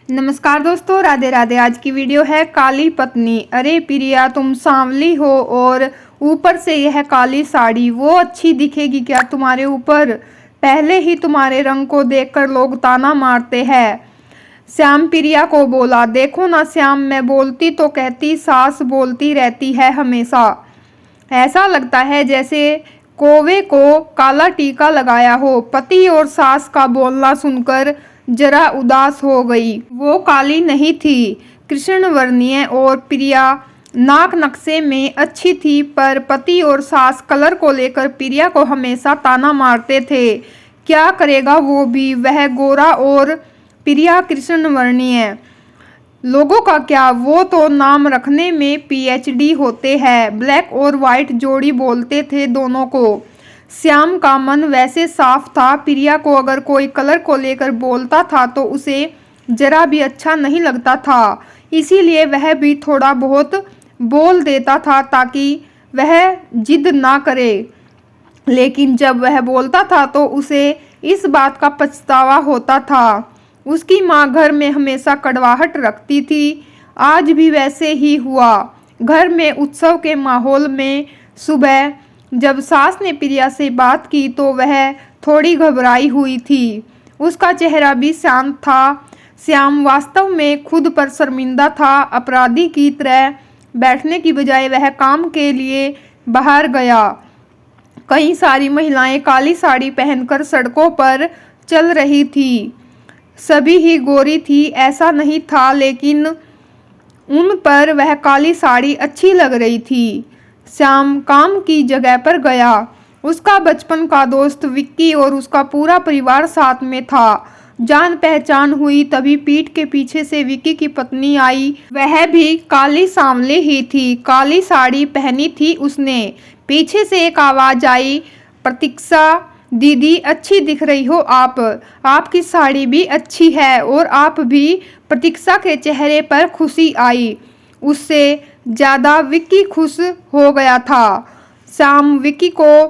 नमस्कार दोस्तों, राधे राधे। आज की वीडियो है काली पत्नी। अरे प्रिया, तुम सांवली हो और ऊपर से यह काली साड़ी, वो अच्छी दिखेगी क्या तुम्हारे ऊपर? पहले ही तुम्हारे रंग को देखकर लोग ताना मारते हैं। श्याम प्रिया को बोला, देखो ना श्याम, मैं बोलती तो कहती, सास बोलती रहती है हमेशा। ऐसा लगता है जैसे कोवे को काला टीका लगाया हो। पति और सास का बोलना सुनकर जरा उदास हो गई। वो काली नहीं थी, कृष्ण वर्णीय और प्रिया नाक नक्शे में अच्छी थी, पर पति और सास कलर को लेकर प्रिया को हमेशा ताना मारते थे। क्या करेगा वो भी, वह गोरा और प्रिया कृष्ण वर्णीय। लोगों का क्या, वो तो नाम रखने में पीएचडी होते हैं। ब्लैक और वाइट जोड़ी बोलते थे दोनों को। श्याम का मन वैसे साफ था, प्रिया को अगर कोई कलर को लेकर बोलता था तो उसे जरा भी अच्छा नहीं लगता था। इसीलिए वह भी थोड़ा बहुत बोल देता था ताकि वह जिद ना करे। लेकिन जब वह बोलता था तो उसे इस बात का पछतावा होता था। उसकी माँ घर में हमेशा कड़वाहट रखती थी। आज भी वैसे ही हुआ। घर में उत्सव के माहौल में सुबह जब सास ने प्रिया से बात की तो वह थोड़ी घबराई हुई थी। उसका चेहरा भी शांत था। श्याम वास्तव में खुद पर शर्मिंदा था। अपराधी की तरह बैठने की बजाय वह काम के लिए बाहर गया। कई सारी महिलाएं काली साड़ी पहनकर सड़कों पर चल रही थी। सभी ही गोरी थी ऐसा नहीं था, लेकिन उन पर वह काली साड़ी अच्छी लग रही थी। श्याम काम की जगह पर गया। उसका बचपन का दोस्त विक्की और उसका पूरा परिवार साथ में था। जान पहचान हुई तभी पीठ के पीछे से विक्की की पत्नी आई। वह भी काली सांवली ही थी, काली साड़ी पहनी थी उसने। पीछे से एक आवाज आई, प्रतीक्षा दीदी, अच्छी दिख रही हो आप। आपकी साड़ी भी अच्छी है और आप भी। प्रतीक्षा के चेहरे पर खुशी आई। उससे ज्यादा विक्की खुश हो गया था। श्याम विक्की को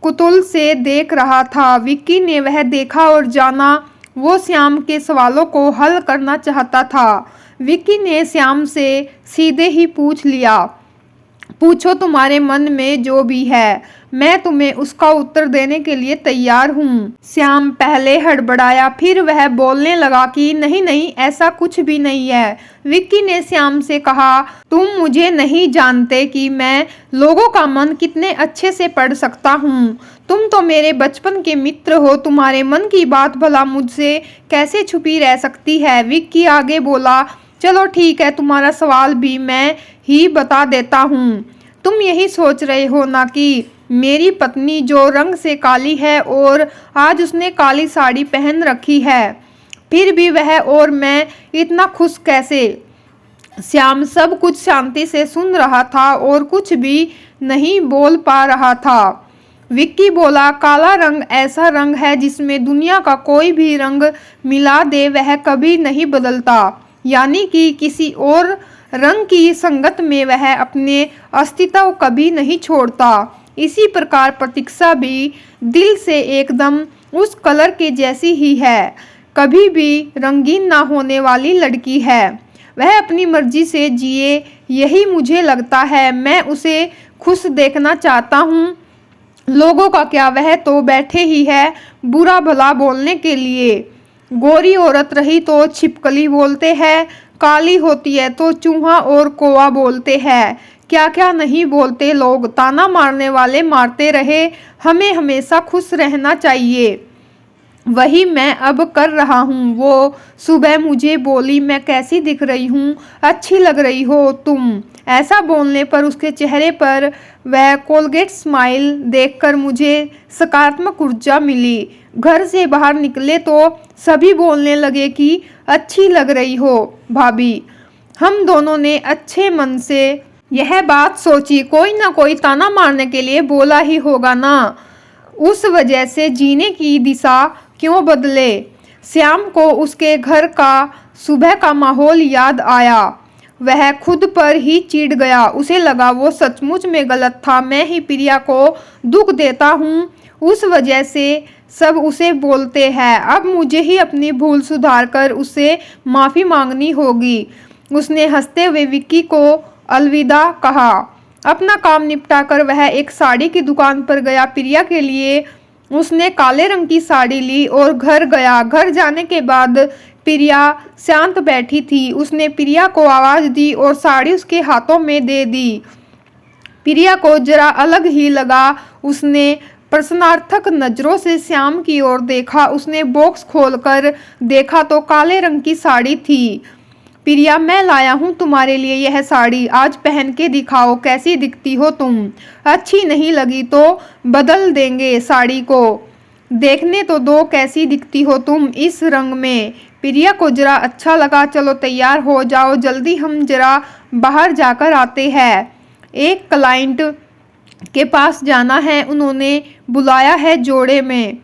कुतूहल से देख रहा था। विक्की ने वह देखा और जाना। वो श्याम के सवालों को हल करना चाहता था। विक्की ने श्याम से सीधे ही पूछ लिया, पूछो तुम्हारे मन में जो भी है, मैं तुम्हें उसका उत्तर देने के लिए तैयार हूँ। श्याम पहले हड़बड़ाया, फिर वह बोलने लगा कि नहीं नहीं, ऐसा कुछ भी नहीं है। विक्की ने श्याम से कहा, तुम मुझे नहीं जानते कि मैं लोगों का मन कितने अच्छे से पढ़ सकता हूँ। तुम तो मेरे बचपन के मित्र हो, तुम्हारे मन की बात भला मुझसे कैसे छुपी रह सकती है। विक्की आगे बोला, चलो ठीक है, तुम्हारा सवाल भी मैं ही बता देता हूँ। तुम यही सोच रहे हो ना कि मेरी पत्नी जो रंग से काली है और आज उसने काली साड़ी पहन रखी है, फिर भी वह और मैं इतना खुश कैसे? श्याम सब कुछ शांति से सुन रहा था और कुछ भी नहीं बोल पा रहा था। विक्की बोला, काला रंग ऐसा रंग है जिसमें दुनिया का कोई भी रंग मिला दे वह कभी नहीं बदलता, यानी कि किसी और रंग की संगत में वह अपने अस्तित्व कभी नहीं छोड़ता। इसी प्रकार प्रतीक्षा भी दिल से एकदम उस कलर के जैसी ही है, कभी भी रंगीन ना होने वाली लड़की है। वह अपनी मर्जी से जिए, यही मुझे लगता है। मैं उसे खुश देखना चाहता हूँ। लोगों का क्या, वह तो बैठे ही है बुरा भला बोलने के लिए। गोरी औरत रही तो छिपकली बोलते हैं, काली होती है तो चूहा और कौवा बोलते हैं। क्या क्या नहीं बोलते लोग। ताना मारने वाले मारते रहे, हमें हमेशा खुश रहना चाहिए। वही मैं अब कर रहा हूँ। वो सुबह मुझे बोली, मैं कैसी दिख रही हूँ, अच्छी लग रही हो तुम। ऐसा बोलने पर उसके चेहरे पर वह कोलगेट स्माइल देखकर मुझे सकारात्मक ऊर्जा मिली। घर से बाहर निकले तो सभी बोलने लगे कि अच्छी लग रही हो भाभी। हम दोनों ने अच्छे मन से यह बात सोची, कोई ना कोई ताना मारने के लिए बोला ही होगा ना, उस वजह से जीने की दिशा क्यों बदले। श्याम को उसके घर का सुबह का माहौल याद आया। वह खुद पर ही चिढ़ गया। उसे लगा वो सचमुच में गलत था। मैं ही प्रिया को दुख देता हूँ, उस वजह से सब उसे बोलते हैं। अब मुझे ही अपनी भूल सुधार कर उसे माफ़ी मांगनी होगी। उसने हंसते हुए विक्की को अलविदा कहा। अपना काम निपटाकर वह एक साड़ी की दुकान पर गया। प्रिया के लिए उसने काले रंग की साड़ी ली और घर गया। घर जाने के बाद प्रिया शांत बैठी थी। उसने प्रिया को आवाज़ दी और साड़ी उसके हाथों में दे दी। प्रिया को जरा अलग ही लगा। उसने प्रश्नार्थक नजरों से श्याम की ओर देखा। उसने बॉक्स खोलकर देखा तो काले रंग की साड़ी थी। प्रिया, मैं लाया हूँ तुम्हारे लिए यह साड़ी, आज पहन के दिखाओ कैसी दिखती हो तुम। अच्छी नहीं लगी तो बदल देंगे साड़ी को। देखने तो दो कैसी दिखती हो तुम इस रंग में। प्रिया को जरा अच्छा लगा। चलो तैयार हो जाओ, जल्दी हम जरा बाहर जाकर आते हैं। एक क्लाइंट के पास जाना है, उन्होंने बुलाया है जोड़े में।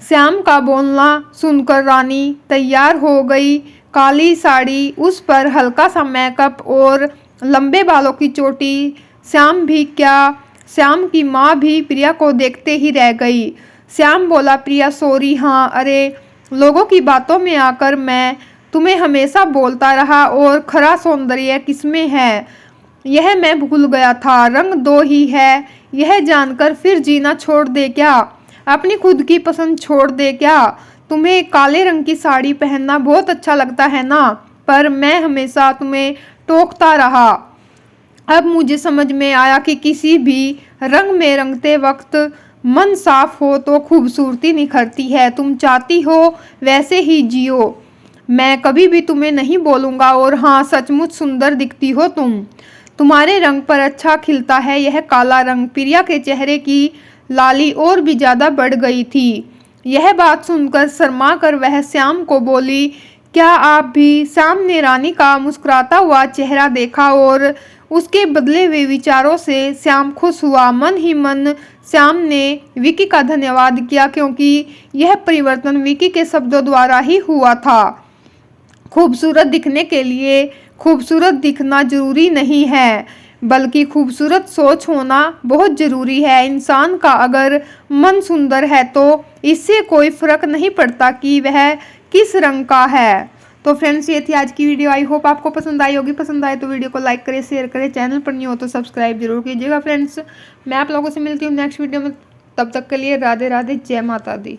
श्याम का बोलना सुनकर रानी तैयार हो गई। काली साड़ी, उस पर हल्का सा मेकअप और लंबे बालों की चोटी। श्याम भी क्या, श्याम की माँ भी प्रिया को देखते ही रह गई। श्याम बोला, प्रिया सॉरी। हाँ, अरे लोगों की बातों में आकर मैं तुम्हें हमेशा बोलता रहा और खरा सौंदर्य किसमें है यह मैं भूल गया था। रंग दो ही है यह जानकर फिर जीना छोड़ दे क्या? अपनी खुद की पसंद छोड़ दे क्या? तुम्हें काले रंग की साड़ी पहनना बहुत अच्छा लगता है ना, पर मैं हमेशा तुम्हें टोकता रहा। अब मुझे समझ में आया कि किसी भी रंग में रंगते वक्त मन साफ हो तो खूबसूरती निखरती है। तुम चाहती हो वैसे ही जियो। मैं कभी भी तुम्हें नहीं बोलूँगा। और हाँ, सचमुच सुंदर दिखती हो तुम। तुम्हारे रंग पर अच्छा खिलता है यह काला रंग। प्रिया के चेहरे की लाली और भी ज्यादा बढ़ गई थी। यह बात सुनकर शर्मा कर वह श्याम को बोली, क्या आप भी? श्याम ने रानी का मुस्कुराता हुआ चेहरा देखा और उसके बदले हुए विचारों से श्याम खुश हुआ। मन ही मन श्याम ने विकी का धन्यवाद किया, क्योंकि यह परिवर्तन विकी के शब्दों द्वारा ही हुआ था। खूबसूरत दिखने के लिए खूबसूरत दिखना जरूरी नहीं है, बल्कि खूबसूरत सोच होना बहुत ज़रूरी है। इंसान का अगर मन सुंदर है तो इससे कोई फ़र्क नहीं पड़ता कि वह किस रंग का है। तो फ्रेंड्स, ये थी आज की वीडियो। आई होप आपको पसंद आई होगी। पसंद आए तो वीडियो को लाइक करें, शेयर करें। चैनल पर नहीं हो तो सब्सक्राइब जरूर कीजिएगा। फ्रेंड्स, मैं आप लोगों से मिलती हूँ नेक्स्ट वीडियो में। तब तक के लिए राधे राधे, जय माता दी।